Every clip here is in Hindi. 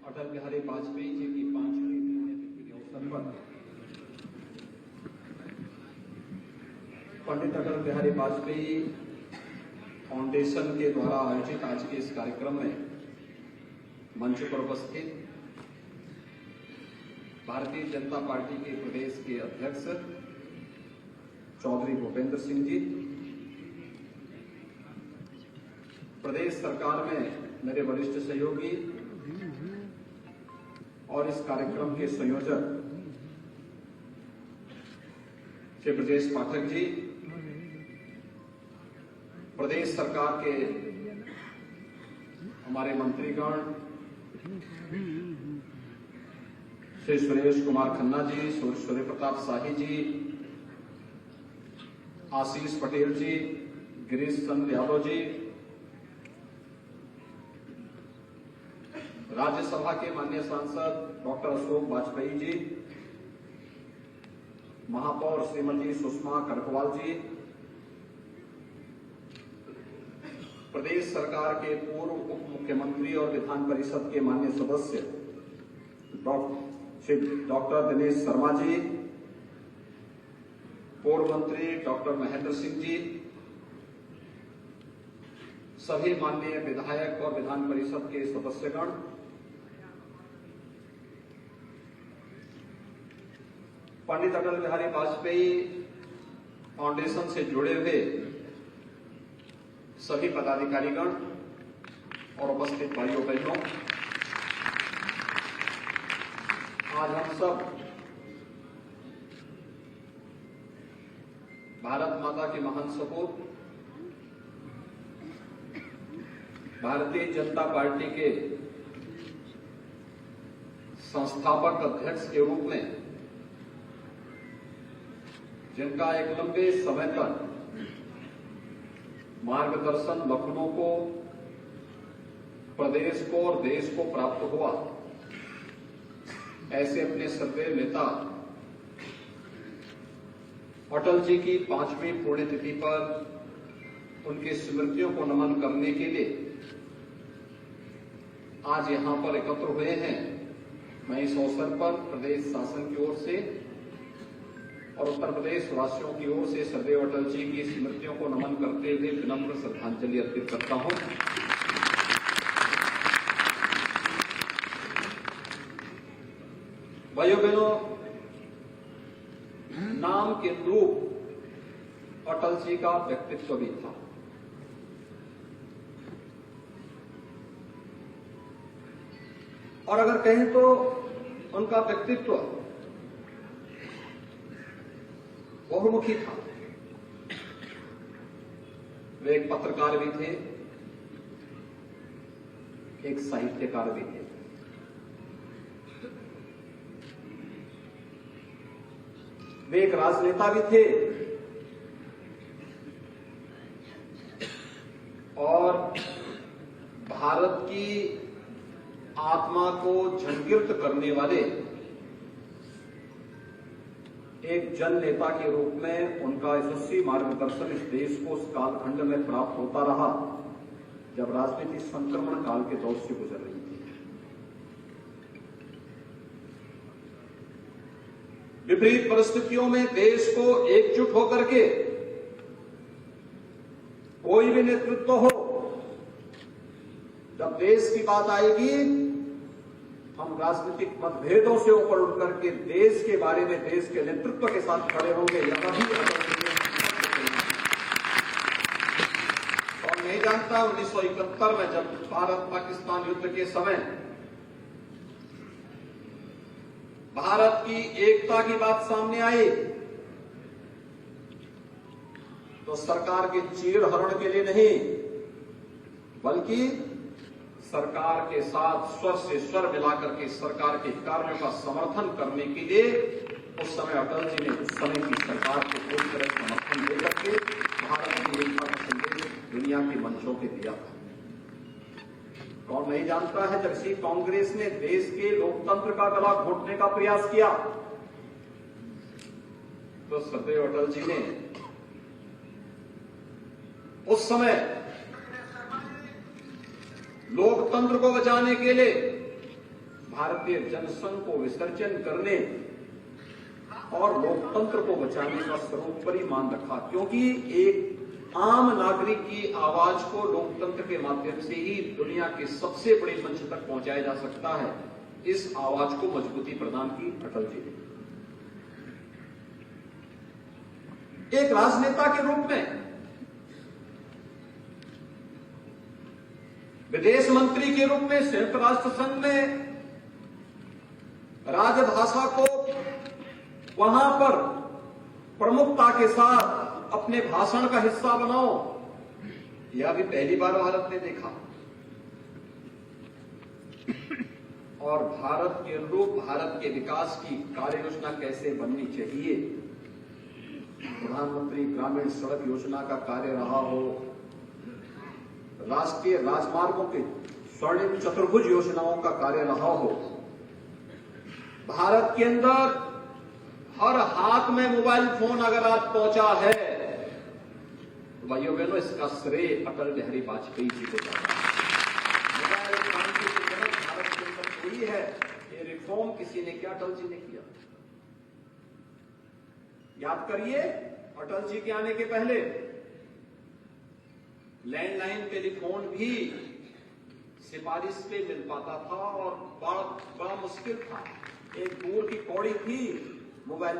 अटल बिहारी वाजपेयी जी की 5वीं पुण्यतिथि के अवसर पर पंडित अटल बिहारी वाजपेयी फाउंडेशन के द्वारा आयोजित आज के इस कार्यक्रम में मंच पर उपस्थित भारतीय जनता पार्टी के प्रदेश के अध्यक्ष चौधरी भूपेंद्र सिंह जी, प्रदेश सरकार में मेरे वरिष्ठ सहयोगी और इस कार्यक्रम के संयोजक श्री ब्रजेश पाठक जी, प्रदेश सरकार के हमारे मंत्रीगण श्री सुरेश कुमार खन्ना जी, सूर्य प्रताप शाही जी, आशीष पटेल जी, गिरीश चंद्र यादव जी, राज्यसभा के माननीय सांसद डॉक्टर अशोक वाजपेयी जी, महापौर श्रीमती सुषमा करकवाल जी, प्रदेश सरकार के पूर्व उप मुख्यमंत्री और विधान परिषद के माननीय सदस्य श्री डॉक्टर दिनेश शर्मा जी, पूर्व मंत्री डॉक्टर महेंद्र सिंह जी, सभी माननीय विधायक और विधान परिषद के सदस्यगण, पंडित अटल बिहारी वाजपेयी फाउंडेशन से जुड़े हुए सभी पदाधिकारीगण और उपस्थित भाइयों बहनों, आज हम सब भारत माता के महान सपूत भारतीय जनता पार्टी के संस्थापक अध्यक्ष के रूप में, जिनका एक लंबे समय तक मार्गदर्शन लखनऊ को, प्रदेश को और देश को प्राप्त हुआ, ऐसे अपने श्रद्धेय नेता अटल जी की 5वीं पुण्यतिथि पर उनकी स्मृतियों को नमन करने के लिए आज यहां पर एकत्र हुए हैं। मैं इस अवसर पर प्रदेश शासन की ओर से और उत्तर प्रदेश वासियों की ओर से सदैव अटल जी की स्मृतियों को नमन करते हुए विनम्र श्रद्धांजलि अर्पित करता हूं। भाइयों बहनों, नाम के अनुरूप अटल जी का व्यक्तित्व भी था। और अगर कहें तो उनका व्यक्तित्व बहुमुखी था। वे एक पत्रकार भी थे, एक साहित्यकार भी थे। वे एक राजनेता भी थे और भारत की आत्मा को झंकृत करने वाले एक जन नेता के रूप में उनका यशस्वी मार्गदर्शन इस देश को उस कालखंड में प्राप्त होता रहा जब राजनीति संक्रमण काल के दौर से गुजर रही थी। विपरीत परिस्थितियों में देश को एकजुट होकर के कोई भी नेतृत्व हो, जब देश की बात आएगी, हम राजनीतिक मतभेदों से ऊपर उठ करके देश के बारे में, देश के नेतृत्व के साथ खड़े होंगे। और नहीं जानता 1971 में जब भारत पाकिस्तान युद्ध के समय भारत की एकता की बात सामने आई तो सरकार के चीरहरण के लिए नहीं, बल्कि सरकार के साथ स्वर से स्वर मिलाकर के सरकार के कार्यों का समर्थन करने के लिए उस समय अटल जी ने उस समय की सरकार को पूरी तरह समर्थन देकर के भारत की एकता का संदेश दुनिया के मंचों पे दिया था। कौन नहीं जानता है, जब इसी कांग्रेस ने देश के लोकतंत्र का गला घोटने का प्रयास किया तो सदैव अटल जी ने उस समय लोकतंत्र को बचाने के लिए भारतीय जनसंघ को विसर्जन करने और लोकतंत्र को बचाने का सर्वोपरि मान रखा, क्योंकि एक आम नागरिक की आवाज को लोकतंत्र के माध्यम से ही दुनिया के सबसे बड़े मंच तक पहुंचाया जा सकता है। इस आवाज को मजबूती प्रदान की अटल जी ने। एक राजनेता के रूप में, विदेश मंत्री के रूप में संयुक्त राष्ट्र संघ में राजभाषा को वहां पर प्रमुखता के साथ अपने भाषण का हिस्सा बनाओ, यह भी पहली बार भारत ने देखा। और भारत के अनुरूप भारत के विकास की कार्य योजना कैसे बननी चाहिए, प्रधानमंत्री ग्रामीण सड़क योजना का कार्य रहा हो, राष्ट्रीय राजमार्गों के स्वर्णिम चतुर्भुज योजनाओं का कार्य रहा हो, भारत के अंदर हर हाथ में मोबाइल फोन अगर आज पहुंचा है तो भाइयों बहनों इसका श्रेय अटल बिहारी वाजपेयी जी को जाता है। मोबाइल क्रांति की जनक भारत के अंदर कोई है, ये रिफॉर्म किसी ने किया, अटल जी ने किया। याद करिए, अटल जी के आने के पहले लैंडलाइन टेलीफोन भी सिफारिश पे मिल पाता था और बड़ा मुश्किल था। एक दूर की कौड़ी थी mobile,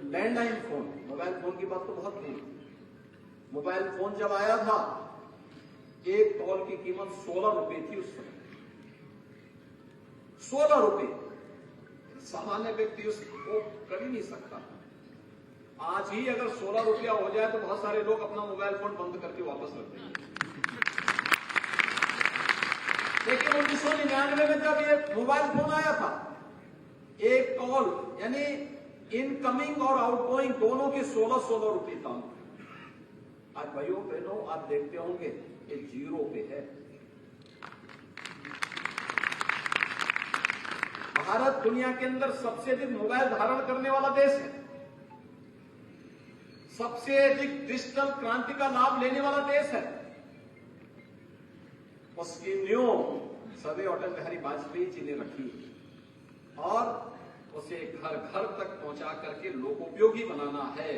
landline phone, mobile phone की बात तो बहुत दूर। मोबाइल फोन जब आया था, एक कॉल की कीमत 16 रुपए थी उस समय। 16 रुपए, सामान्य व्यक्ति उसको कर ही नहीं सकता। आज ही अगर 16 रुपया हो जाए तो बहुत सारे लोग अपना मोबाइल फोन बंद करके वापस रख देंगे। लेकिन 1999 में जब ये मोबाइल फोन आया था, एक कॉल यानी इनकमिंग और आउटगोइंग दोनों के 16-16 रुपए था। आज भाइयों बहनों आप देखते होंगे ये 0 पे है। भारत दुनिया के अंदर सबसे अधिक मोबाइल धारण करने वाला देश है, सबसे अधिक डिजिटल क्रांति का लाभ लेने वाला देश है। उसकी नींव सदैव अटल बिहारी वाजपेयी जी ने रखी और उसे घर घर तक पहुंचा करके लोकोपयोगी बनाना है,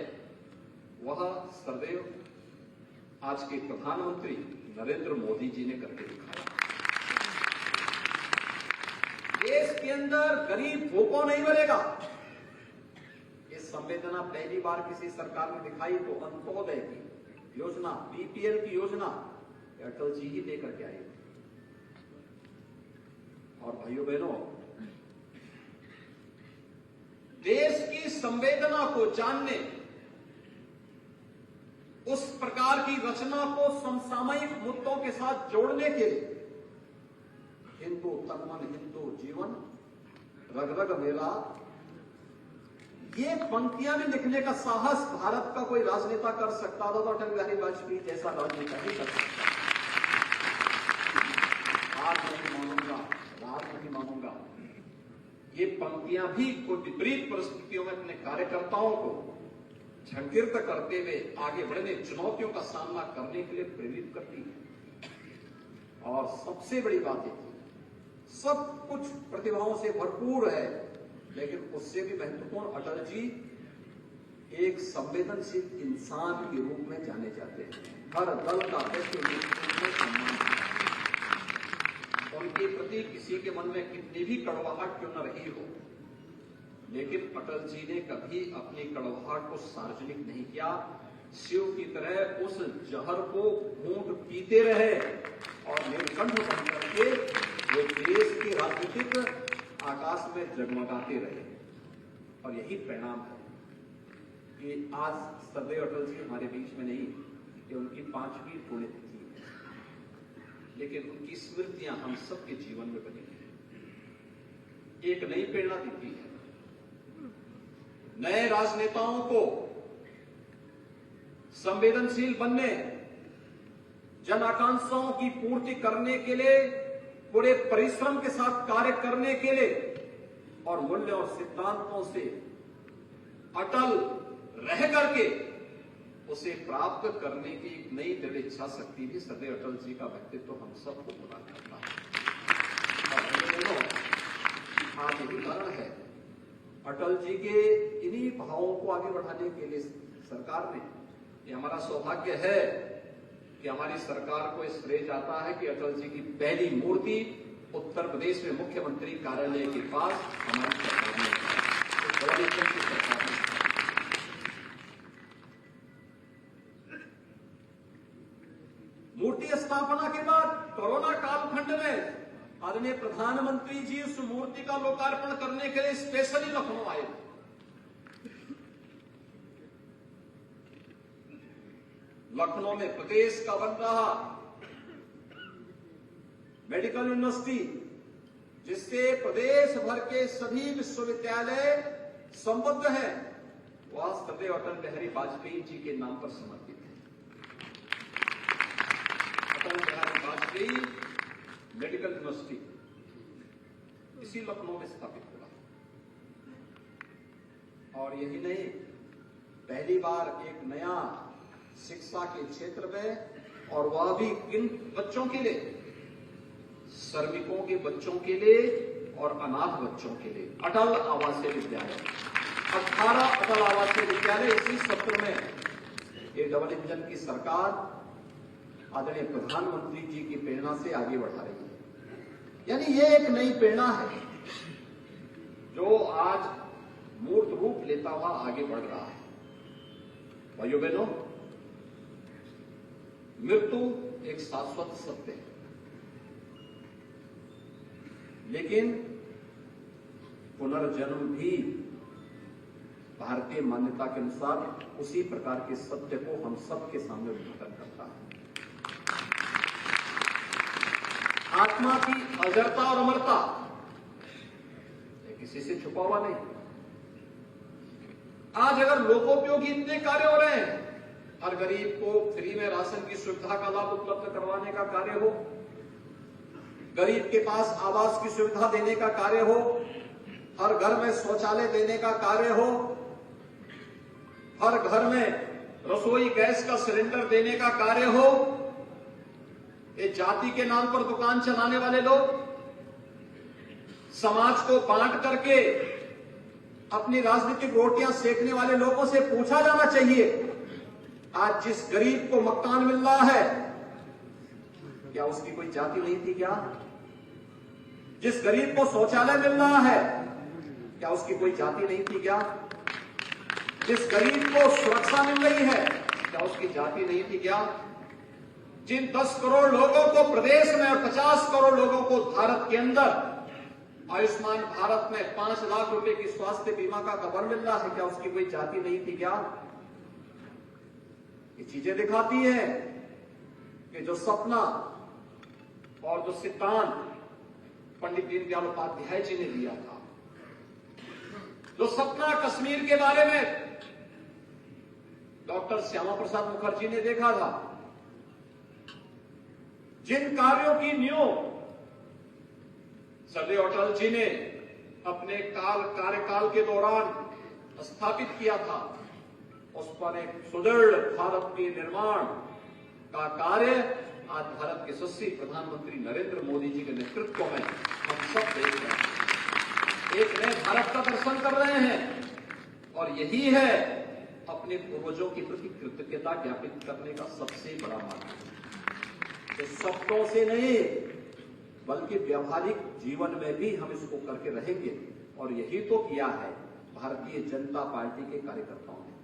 वह सदैव आज के प्रधानमंत्री नरेंद्र मोदी जी ने करके दिखाया। देश के अंदर गरीब भूखों नहीं मरेगा, ये संवेदना पहली बार किसी सरकार ने दिखाई तो अंत्योदय की योजना, बीपीएल की योजना अटल जी ही लेकर के आए। और भाइयों बहनों, देश की संवेदना को जानने, उस प्रकार की रचना को समसामयिक मुद्दों के साथ जोड़ने के लिए हिंदू तन मन हिंदू जीवन रग रग मेला, ये पंक्तियां भी लिखने का साहस भारत का कोई राजनेता कर सकता था तो अटल बिहारी वाजपेयी जैसा राजनेता ही कर सकता। आज नहीं मानूंगा, रात नहीं मानूंगा, ये पंक्तियां भी कोई विपरीत परिस्थितियों में अपने कार्यकर्ताओं को झंकृत करते हुए आगे बढ़ने, चुनौतियों का सामना करने के लिए प्रेरित करती है। और सबसे बड़ी बात है, सब कुछ प्रतिभाओं से भरपूर है, लेकिन उससे भी महत्वपूर्ण अटल जी एक संवेदनशील इंसान के रूप में जाने जाते हैं। हर दल का व्यक्ति में सम्मान, उनके प्रति किसी के मन में कितनी भी कड़वाहट क्यों न रही हो, लेकिन अटल जी ने कभी अपनी कड़वाहट को सार्वजनिक नहीं किया। शिव की तरह उस जहर को घूंट पीते रहे और नीलकंठ बन करके वो देश के राजनीतिक आकाश में जगमगाते रहे। और यही परिणाम है कि आज सदैव अटल जी हमारे बीच में नहीं, ये उनकी 5वीं पुण्यतिथि है, लेकिन उनकी स्मृतियां हम सबके जीवन में बनी है, एक नई प्रेरणा देती है। नए राजनेताओं को संवेदनशील बनने, जन आकांक्षाओं की पूर्ति करने के लिए पूरे परिश्रम के साथ कार्य करने के लिए और मूल्य और सिद्धांतों से अटल रह करके उसे प्राप्त करने की एक नई दृढ़ इच्छा शक्ति भी सदैव अटल जी का व्यक्तित्व हम सबको प्रदान करता है। आज यही कारण है, अटल जी के इन्हीं भावों को आगे बढ़ाने के लिए सरकार ने, ये हमारा सौभाग्य है कि हमारी सरकार को श्रेय जाता है कि अटल जी की पहली मूर्ति उत्तर प्रदेश में मुख्यमंत्री कार्यालय के पास हमारी सरकार ने की सरकार ने। मूर्ति स्थापना के बाद कोरोना कालखंड में आदरणीय प्रधानमंत्री जी उस मूर्ति का लोकार्पण करने के लिए स्पेशली लखनऊ आए। लखनऊ में प्रदेश का बन रहा मेडिकल यूनिवर्सिटी, जिससे प्रदेश भर के सभी विश्वविद्यालय संबद्ध हैं, वह सदैव अटल बिहारी वाजपेयी जी के नाम पर समर्पित है। अटल बिहारी वाजपेयी मेडिकल यूनिवर्सिटी इसी लखनऊ में स्थापित हुआ, और यही नहीं, पहली बार एक नया शिक्षा के क्षेत्र में, और वह भी किन बच्चों के लिए, श्रमिकों के बच्चों के लिए और अनाथ बच्चों के लिए, अटल आवासीय विद्यालय। 18 अटल आवासीय विद्यालय इसी सत्र में ये डबल इंजन की सरकार आदरणीय प्रधानमंत्री जी की प्रेरणा से आगे बढ़ा रही है। यानी ये एक नई प्रेरणा है जो आज मूर्त रूप लेता हुआ आगे बढ़ रहा है। भाइयों बहनों, मृत्यु एक शाश्वत सत्य है, लेकिन पुनर्जन्म भी भारतीय मान्यता के अनुसार उसी प्रकार के सत्य को हम सबके सामने उद्घाटन करता है। आत्मा की अजरता और अमरता किसी से छुपा हुआ नहीं। आज अगर लोकोपयोगी इतने कार्य हो रहे हैं, हर गरीब को फ्री में राशन की सुविधा का लाभ उपलब्ध करवाने का कार्य हो, गरीब के पास आवास की सुविधा देने का कार्य हो, हर घर में शौचालय देने का कार्य हो, हर घर में रसोई गैस का सिलेंडर देने का कार्य हो, ये जाति के नाम पर दुकान चलाने वाले लोग समाज को बांट करके अपनी राजनीतिक रोटियां सेकने वाले लोगों से पूछा जाना चाहिए, आज जिस गरीब को मकान मिल रहा है, क्या उसकी कोई जाति नहीं थी क्या? जिस गरीब को शौचालय मिल रहा है, क्या उसकी कोई जाति नहीं थी क्या? जिस गरीब को सुरक्षा मिल रही है, क्या उसकी जाति नहीं थी क्या? जिन 10 करोड़ लोगों को प्रदेश में और 50 करोड़ लोगों को भारत के अंदर आयुष्मान भारत में 5 लाख रुपए की स्वास्थ्य बीमा का कवर मिल रहा है, क्या उसकी कोई जाति नहीं थी क्या? ये चीजें दिखाती हैं कि जो सपना और जो सिद्धांत पंडित दीनदयाल उपाध्याय जी ने दिया था, जो सपना कश्मीर के बारे में डॉक्टर श्यामा प्रसाद मुखर्जी ने देखा था, जिन कार्यों की नींव सदैव अटल जी ने अपने कार्यकाल के दौरान स्थापित किया था, उस पर एक सुदृढ़ भारत के निर्माण का कार्य आज भारत के यशस्वी प्रधानमंत्री नरेंद्र मोदी जी के नेतृत्व में हम सब देख रहे हैं। एक नए भारत का दर्शन कर रहे हैं, और यही है अपने पूर्वजों के प्रति कृतज्ञता ज्ञापित करने का सबसे बड़ा माध्यम। इस शब्दों से नहीं, बल्कि व्यवहारिक जीवन में भी हम इसको करके रहेंगे, और यही तो किया है भारतीय जनता पार्टी के कार्यकर्ताओं ने।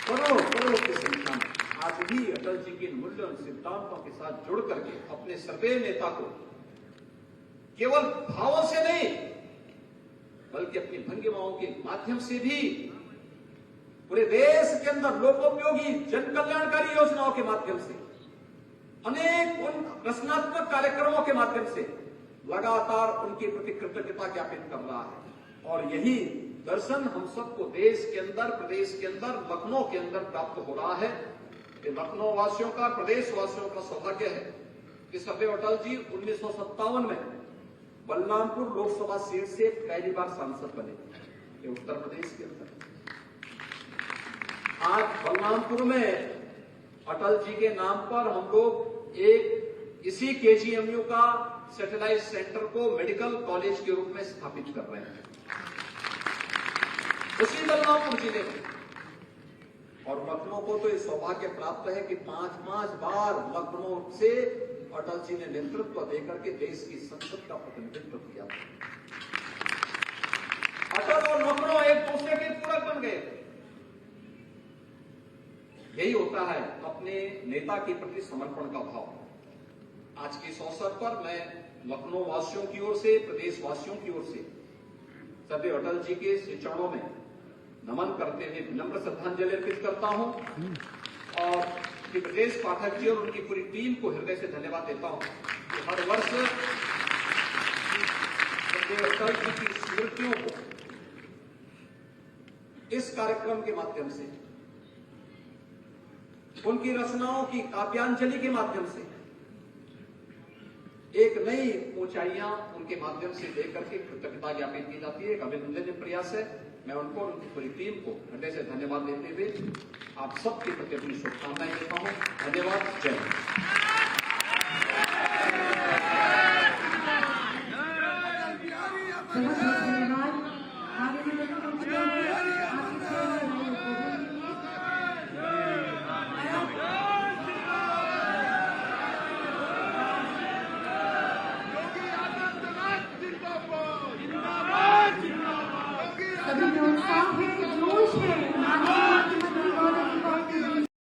करोड़ों की संख्या में आज भी अटल जी के मूल्य और सिद्धांतों के साथ जुड़ करके अपने सर्वे नेता को केवल भावों से नहीं, बल्कि अपनी भंगिमाओं के माध्यम से भी पूरे देश के अंदर लोकोपयोगी जन कल्याणकारी योजनाओं के माध्यम से, अनेक उन रचनात्मक कार्यक्रमों के माध्यम से लगातार उनके प्रति कृतज्ञता ज्ञापित कर रहा है। और यही दर्शन हम सबको देश के अंदर, प्रदेश के अंदर, लखनऊ के अंदर प्राप्त हो रहा है। कि लखनऊ वासियों का, प्रदेश वासियों का सौभाग्य है कि सदैव अटल जी 1957 में बलरामपुर लोकसभा सीट से पहली बार सांसद बने, ये उत्तर प्रदेश के अंदर। आज बलरामपुर में अटल जी के नाम पर हम लोग इसी केजीएमयू का सैटेलाइट सेंटर को मेडिकल कॉलेज के रूप में स्थापित कर रहे हैं उसी बलरामपुर जिले में। और लखनऊ को तो ये सौभाग्य प्राप्त है कि 5-5 बार लखनऊ से अटल जी ने नेतृत्व देकर के देश की संसद का प्रतिनिधित्व किया। अटल और लखनऊ एक दूसरे के पूरक बन गए। यही होता है अपने नेता के प्रति समर्पण का भाव। आज के इस अवसर पर मैं लखनऊ वासियों की ओर से, प्रदेश वासियों की ओर से सदैव अटल जी के श्री चरणों में नमन करते हुए विनम्र श्रद्धांजलि अर्पित करता हूं और श्री ब्रजेश पाठक जी और उनकी पूरी टीम को हृदय से धन्यवाद देता हूं कि हर वर्ष सदैव अटल जी की स्मृतियों को इस कार्यक्रम के माध्यम से, उनकी रचनाओं की काव्यांजलि के माध्यम से एक नई ऊंचाइयां उनके माध्यम से देकर के कृतज्ञता ज्ञापित की जाती है। एक अभिनंदनीय प्रयास है। मैं उनको और उनकी पूरी टीम को हृदय से धन्यवाद देते हुए आप सबके प्रति अपनी शुभकामनाएं देता हूं। धन्यवाद। जय हिंद।